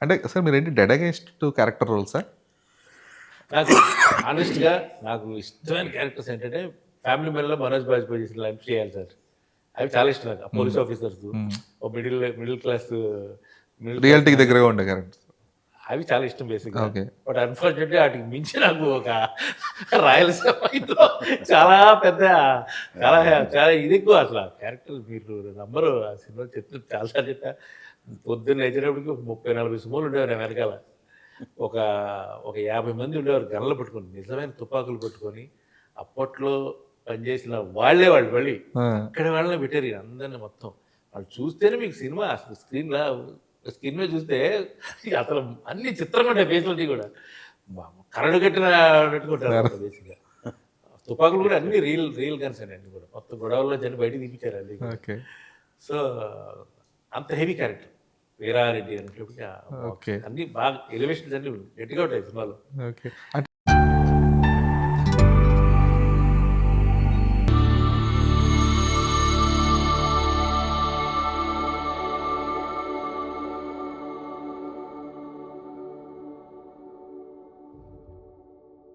అంటే సార్ మీరేంటి dead against character రోల్సా? నాకు ఆనెస్ట్‌గా నాకు ఇష్టమైన క్యారెక్టర్స్ ఏంటంటే, 'ఫ్యామిలీ మ్యాన్‌లో' మనోజ్ బాజ్‌పేయి చేసిన లంచ్ చేయాలి సార్. అవి చాలా ఇష్టం నాకు. ఆ పోలీస్ ఆఫీసర్స్, ఓ మిడిల్ క్లాస్ రియాలిటీకి మ్యాన్. దగ్గరగా ఉండే క్యారెక్టర్. అవి చాలా ఇష్టం బేసిక్‌గా. ఓకే. బట్ అన్‌ఫార్చునేట్‌లీ ఆటికి మించి నాకు ఒక రాయలసీమ ఇందులో చాలా పెద్ద చాలా చాలా ఇదెక్కువ అసల. క్యారెక్టర్ మీరు నమ్మరు. ఆ సినిమా చెప్తే చాలా సార్లు చెప్పా. పొద్దున్న లేచేటప్పటికి ఒక 30, 40 సుమోలు ఉండేవారు నా వెనకాల. ఒక ఒక 50 మంది ఉండేవారు గన్నులు పట్టుకొని. నిజమైన తుపాకులు పట్టుకొని, అప్పట్లో పనిచేసిన వాళ్ళే వాళ్ళు మళ్ళీ. ఆ! అక్కడి వాళ్ళనే పెట్టారు అందరిని మొత్తం. వాళ్ళు చూస్తేనే మీకు సినిమా అసలు స్క్రీన్ మీద చూస్తే అసలు అన్ని చిత్రంగా ఉంటాయి ఫేసులన్నీ కూడా. కరడు కట్టిన పెట్టుకుంటారు బేసిక్‌గా. తుపాకులు కూడా అన్ని రియల్ గన్స్ అండి అన్ని కూడా. మొత్తం గొడవల్లో అన్ని బయటికి తీపిచ్చారు అన్నీ కూడా. ఓకే. సో, అంత హెవీ క్యారెక్టర్. వీరారెడ్డి అనేటప్పటికి ఓకే. అన్నీ బాగా ఎలివేషన్స్ అన్నీ గట్టిగా ఉంటాయి సినిమాలో. ఓకే. అంటే